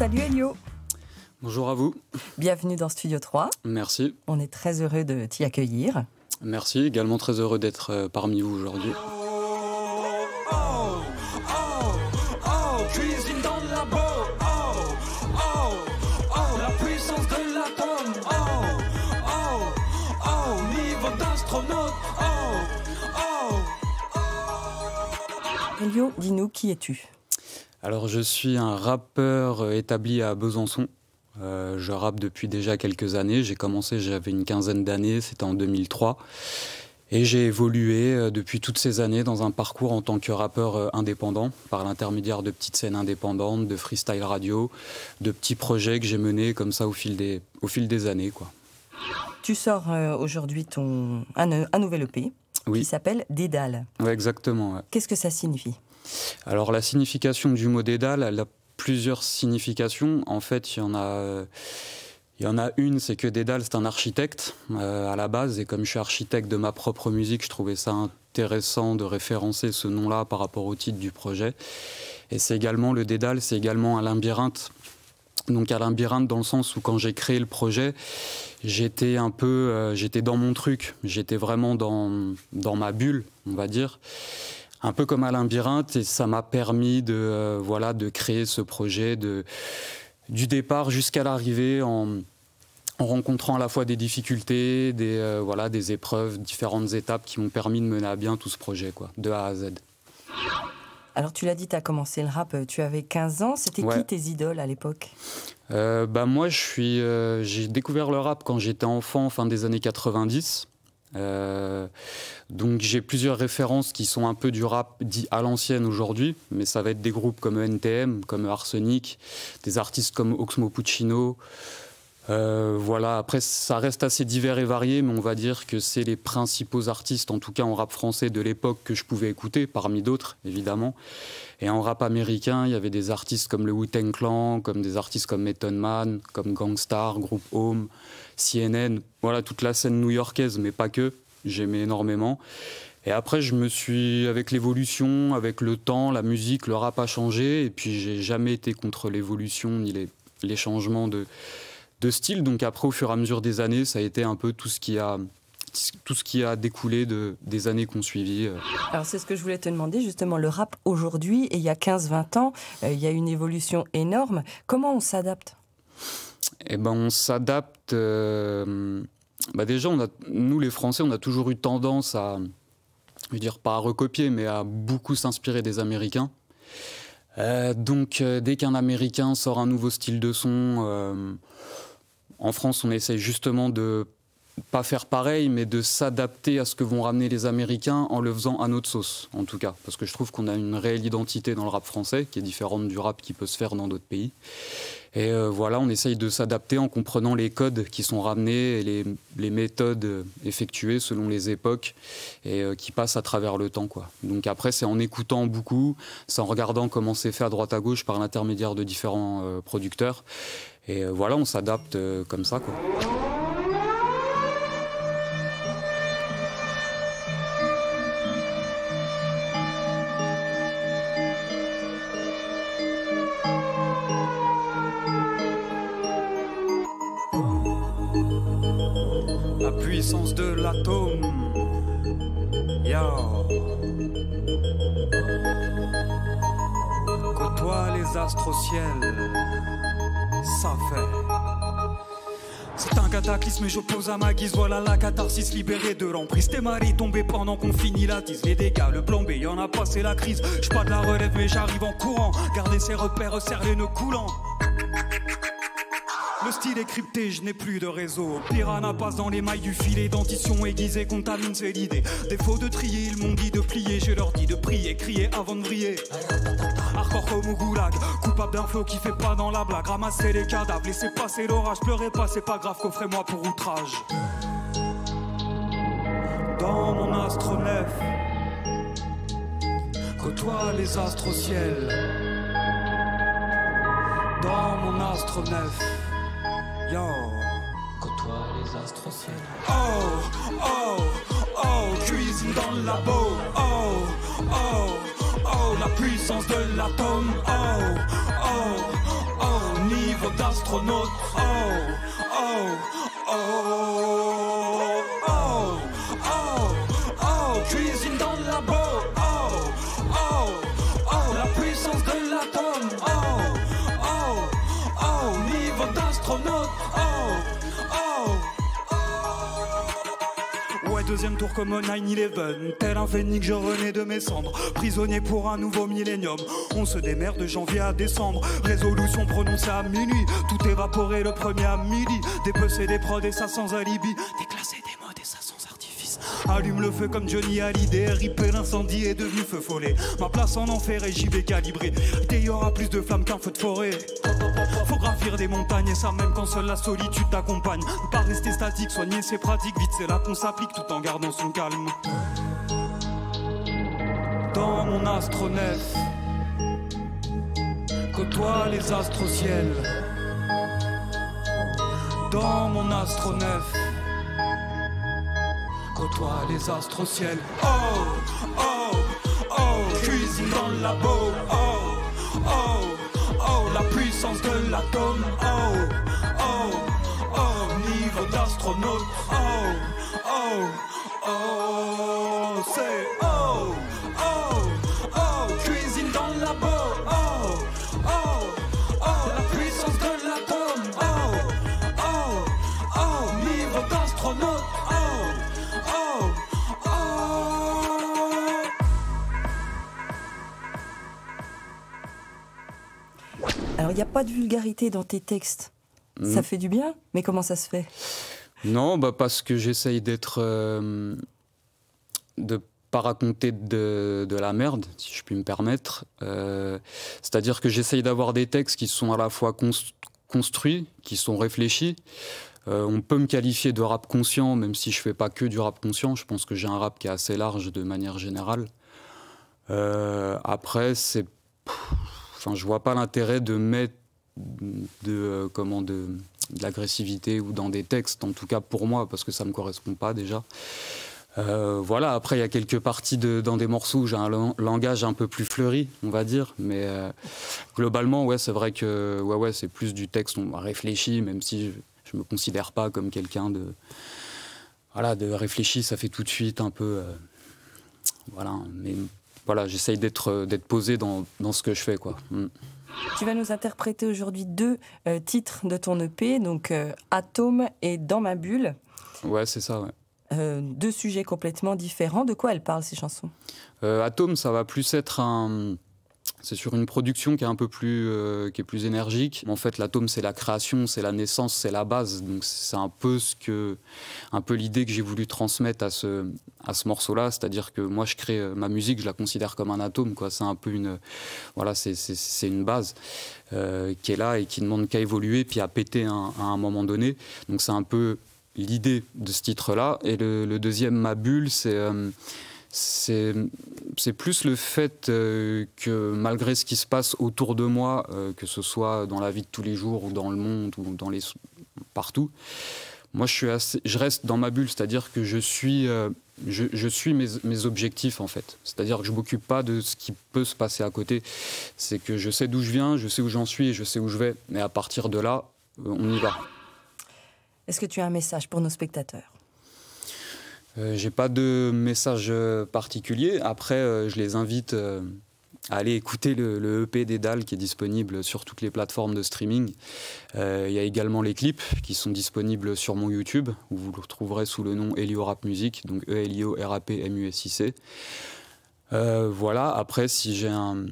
Salut Elio. Bonjour à vous. Bienvenue dans Studio 3. Merci. On est très heureux de t'y accueillir. Merci, également très heureux d'être parmi vous aujourd'hui. Cuisine dans le labo, la puissance de l'atome, niveau d'astronaute, Elio, dis-nous, qui es-tu? Alors je suis un rappeur établi à Besançon. Je rappe depuis déjà quelques années. J'ai commencé, j'avais une quinzaine d'années, c'était en 2003. Et j'ai évolué depuis toutes ces années dans un parcours en tant que rappeur indépendant, par l'intermédiaire de petites scènes indépendantes, de freestyle radio, de petits projets que j'ai menés comme ça au fil des années, quoi. Tu sors aujourd'hui un nouvel EP qui s'appelle Dédale. Ouais, exactement. Ouais. Qu'est-ce que ça signifie? Alors la signification du mot Dédale, elle a plusieurs significations. En fait, il y en a une, c'est que Dédale, c'est un architecte à la base. Et comme je suis architecte de ma propre musique, je trouvais ça intéressant de référencer ce nom-là par rapport au titre du projet. Et c'est également, le Dédale, c'est également un labyrinthe. Donc un labyrinthe dans le sens où quand j'ai créé le projet, j'étais dans mon truc. J'étais vraiment dans ma bulle, on va dire. Un peu comme un labyrinthe, et ça m'a permis de créer ce projet du départ jusqu'à l'arrivée en rencontrant à la fois des difficultés, des épreuves, différentes étapes qui m'ont permis de mener à bien tout ce projet, quoi, de A à Z. Alors tu l'as dit, tu as commencé le rap, tu avais 15 ans, c'était qui tes idoles à l'époque? Moi, j'ai découvert le rap quand j'étais enfant, fin des années 90. Donc j'ai plusieurs références qui sont un peu du rap dit à l'ancienne aujourd'hui, mais ça va être des groupes comme NTM, comme Arsenic, des artistes comme Oxmo Puccino. Après ça reste assez divers et varié, mais on va dire que c'est les principaux artistes, en tout cas en rap français de l'époque, que je pouvais écouter, parmi d'autres évidemment. Et en rap américain, il y avait des artistes comme le Wu-Tang Clan, comme des artistes comme Method Man, comme Gang Starr, Group Home, CNN, voilà, toute la scène new-yorkaise, mais pas que, j'aimais énormément. Et après, avec l'évolution, avec le temps, la musique, le rap a changé, et puis j'ai jamais été contre l'évolution ni les changements de style. Donc après, au fur et à mesure des années, ça a été un peu tout ce qui a découlé des années qu'on suivit. Alors c'est ce que je voulais te demander, justement, le rap aujourd'hui, et il y a 15-20 ans, il y a une évolution énorme. Comment on s'adapte? Eh ben, on s'adapte. Déjà, nous les Français, on a toujours eu tendance à, je veux dire, pas à recopier, mais à beaucoup s'inspirer des Américains. Donc, dès qu'un Américain sort un nouveau style de son, en France, on essaye justement de pas faire pareil, mais de s'adapter à ce que vont ramener les Américains en le faisant à notre sauce, en tout cas. Parce que je trouve qu'on a une réelle identité dans le rap français, qui est différente du rap qui peut se faire dans d'autres pays. Et on essaye de s'adapter en comprenant les codes qui sont ramenés et les méthodes effectuées selon les époques et qui passent à travers le temps, quoi. Donc après, c'est en écoutant beaucoup, c'est en regardant comment c'est fait à droite à gauche par l'intermédiaire de différents producteurs. Et on s'adapte comme ça, quoi. la puissance de l'atome, côtoie les astres au ciel, ça fait. C'est un cataclysme et j'oppose à ma guise. Voilà la catharsis, libérée de l'emprise. Tes maris tombés pendant qu'on finit la tise. Les dégâts, le plan B, y'en a pas, c'est la crise. J'suis pas de la relève mais j'arrive en courant. Garder ses repères, serrer les nœuds coulants. Le style est crypté, je n'ai plus de réseau. Piranha passe dans les mailles du filet. Dentition aiguisée, contamine, c'est l'idée. Défaut de trier, ils m'ont dit de plier. Je leur dis de prier, crier avant de briller. Hardcore comme au goulag, coupable d'un flow qui fait pas dans la blague. Ramasser les cadavres, laissez passer l'orage. Pleurez pas, c'est pas grave, coffrez-moi pour outrage. Dans mon astronef, côtoie les astres au ciel. Dans mon astronef, côtoie les astres au ciel. Oh, oh, oh, cuisine dans le labo. Oh, oh, oh, la puissance de l'atome. Oh, oh, oh, d'astronaute. Oh, oh, oh, oh, oh, oh, cuisine dans le labo. Oh, oh, oh, la puissance de l'atome. Oh, oh, oh, niveau d'astronaute. Oh, oh. Ouais, deuxième tour comme au 9/11. Tel un phénix, je renais de mes cendres. Prisonnier pour un nouveau millénium. On se démerde de janvier à décembre. Résolution prononcée à minuit. Tout évaporé le premier à midi. Dépecer des prods et ça sans alibi. Déclasser des modes et ça sans artifice. Allume le feu comme Johnny Hallyday. Ripper l'incendie est devenu feu follet. Ma place en enfer est JB calibré. Il y aura plus de flammes qu'un feu de forêt. Faut gravir des montagnes et ça même quand seule la solitude t'accompagne. Ne pas rester statique, soigner ses pratiques. Vite c'est là qu'on s'applique tout en gardant son calme. Dans mon astronef, côtoie les astres au ciel. Dans mon astronef, côtoie les astres au ciel. Oh, oh, oh, cuisine dans le labo. Oh, oh, oh, la puissance de l'atome. Oh, oh, oh, niveau d'astronaute. Oh, oh, oh, c'est oh, oh, oh, cuisine dans le labo. Oh, oh, oh, la puissance de l'atome. Oh, oh, oh, niveau d'astronaute. Oh, oh, oh. Alors, il n'y a pas de vulgarité dans tes textes. Ça fait du bien, mais comment ça se fait? Non, bah parce que j'essaye d'être... de pas raconter de la merde, si je puis me permettre. C'est-à-dire que j'essaye d'avoir des textes qui sont à la fois construits, qui sont réfléchis. On peut me qualifier de rap conscient, même si je fais pas que du rap conscient. Je pense que j'ai un rap qui est assez large de manière générale. Après, c'est... Enfin, je vois pas l'intérêt de mettre de l'agressivité ou dans des textes, en tout cas pour moi, parce que ça me correspond pas déjà. Voilà, après il y a quelques parties dans des morceaux où j'ai un langage un peu plus fleuri, on va dire, mais globalement, ouais, c'est vrai que ouais, c'est plus du texte on réfléchi, même si je me considère pas comme quelqu'un de réfléchi, ça fait tout de suite un peu voilà, mais voilà, j'essaye d'être posé dans ce que je fais, quoi. Tu vas nous interpréter aujourd'hui 2 titres de ton EP, donc Atome et Dans ma bulle. Ouais, c'est ça, ouais. 2 sujets complètement différents. De quoi elles parlent, ces chansons? Atome, ça va plus être c'est sur une production qui est un peu plus, qui est plus énergique. En fait, l'atome, c'est la création, c'est la naissance, c'est la base. Donc, c'est un peu l'idée que j'ai voulu transmettre à ce morceau-là. C'est-à-dire que moi, je crée ma musique, je la considère comme un atome, quoi. C'est un peu c'est une base qui est là et qui ne demande qu'à évoluer puis à péter à un moment donné. Donc, c'est un peu l'idée de ce titre-là. Et le deuxième, Ma bulle, c'est plus le fait que malgré ce qui se passe autour de moi, que ce soit dans la vie de tous les jours ou dans le monde ou partout, moi je reste dans ma bulle, c'est-à-dire que je suis mes objectifs en fait. C'est-à-dire que je m'occupe pas de ce qui peut se passer à côté. C'est que je sais d'où je viens, je sais où j'en suis et je sais où je vais. Et à partir de là, on y va. Est-ce que tu as un message pour nos spectateurs? J'ai pas de message particulier. Après, je les invite à aller écouter le EP d'Edal qui est disponible sur toutes les plateformes de streaming. Il y a également les clips qui sont disponibles sur mon YouTube, où vous le retrouverez sous le nom Elio Rap Music, donc ELIO-RAP-MUSIC. Voilà, après, si j'ai un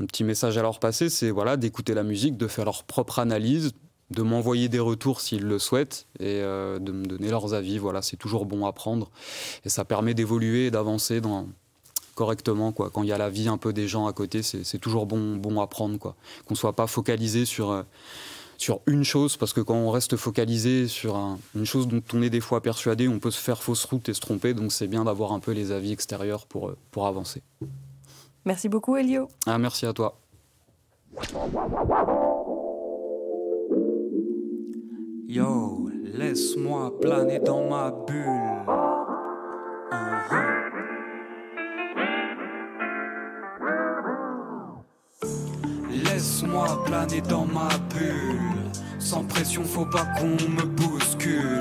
petit message à leur passer, c'est voilà, d'écouter la musique, de faire leur propre analyse, de m'envoyer des retours s'ils le souhaitent et de me donner leurs avis. Voilà, c'est toujours bon à prendre et ça permet d'évoluer et d'avancer correctement, quoi. Quand il y a la vie un peu des gens à côté, c'est toujours bon à prendre, quoi. Qu'on ne soit pas focalisé sur une chose, parce que quand on reste focalisé sur une chose dont on est des fois persuadé, on peut se faire fausse route et se tromper, donc c'est bien d'avoir un peu les avis extérieurs pour avancer. Merci beaucoup, Elio. Merci à toi. Yo, laisse-moi planer dans ma bulle. Laisse-moi planer dans ma bulle. Sans pression, faut pas qu'on me bouscule.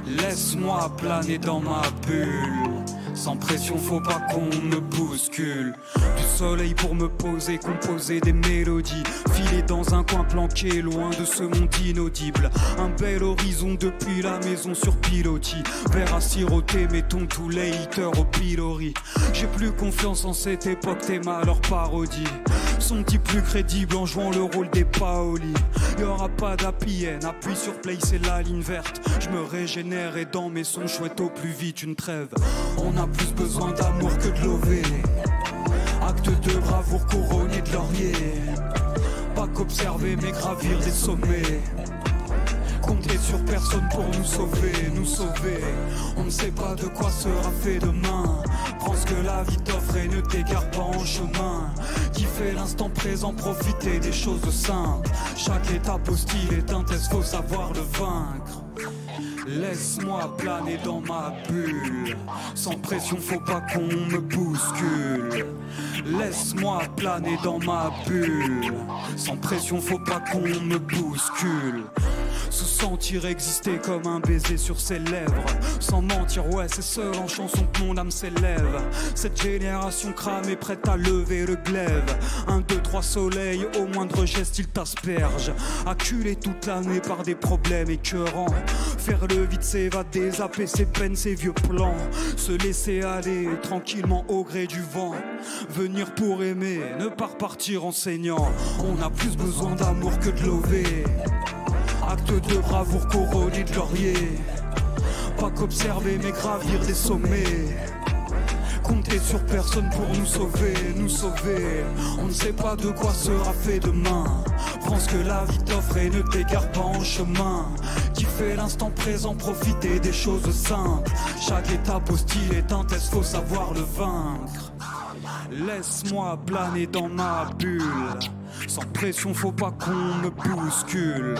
Laisse-moi planer dans ma bulle. Sans pression, faut pas qu'on me bouscule. Du soleil pour me poser, composer des mélodies. Filer dans un coin planqué, loin de ce monde inaudible. Un bel horizon depuis la maison sur pilotis. Verre à siroter, mettons tous les haters au pilori. J'ai plus confiance en cette époque, t'es mal leur parodie. Sont-ils plus crédibles en jouant le rôle des Paoli? Y'aura pas d'happy end, appuie sur play, c'est la ligne verte. Je me régénère et dans mes sons, chouette au plus vite une trêve. On a plus besoin d'amour que de lové. Acte de bravoure couronné de laurier. Pas qu'observer mais gravir des sommets. Compter sur personne pour nous sauver, nous sauver. On ne sait pas de quoi sera fait demain. Prends ce que la vie t'offre et ne t'égare pas en chemin. Kiffer l'instant présent, profiter des choses simples. Chaque étape hostile est un test, faut savoir le vaincre. Laisse-moi planer dans ma bulle. Sans pression, faut pas qu'on me bouscule. Laisse-moi planer dans ma bulle. Sans pression, faut pas qu'on me bouscule. Se sentir exister comme un baiser sur ses lèvres. Sans mentir, ouais, c'est seul en chanson que mon âme s'élève. Cette génération cramée, prête à lever le glaive. 1, 2, 3 soleils, au moindre geste il t'asperge. Acculé toute l'année par des problèmes écœurants. Faire le vide, s'évader, zapper ses peines, ses vieux plans. Se laisser aller tranquillement au gré du vent. Venir pour aimer, ne pas repartir en saignant. On a plus besoin d'amour que de lové. Acte de bravoure couronné de laurier. Pas qu'observer mais gravir des sommets. Compter sur personne pour nous sauver, nous sauver. On ne sait pas de quoi sera fait demain. Prends ce que la vie t'offre et ne t'égare pas en chemin. Kiffer l'instant présent, profiter des choses simples. Chaque étape hostile est un test, faut savoir le vaincre. Laisse-moi planer dans ma bulle. Sans pression, faut pas qu'on me bouscule.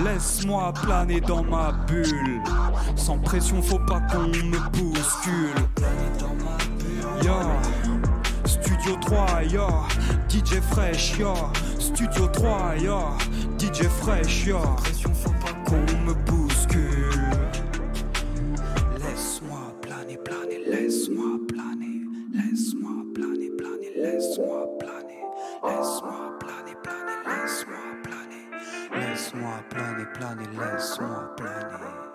Laisse-moi planer dans ma bulle. Sans pression, faut pas qu'on me bouscule. Yo, Studio 3, yo, DJ Fresh, yo, Studio 3, yo, DJ Fresh, yo. Sans pression, faut pas qu'on me bouscule. Laisse-moi planer, planer, laisse-moi planer. Laisse-moi planer, planer, laisse-moi planer. Laisse-moi planer, planer, laisse-moi planer. Laisse-moi planer, planer, laisse-moi planer.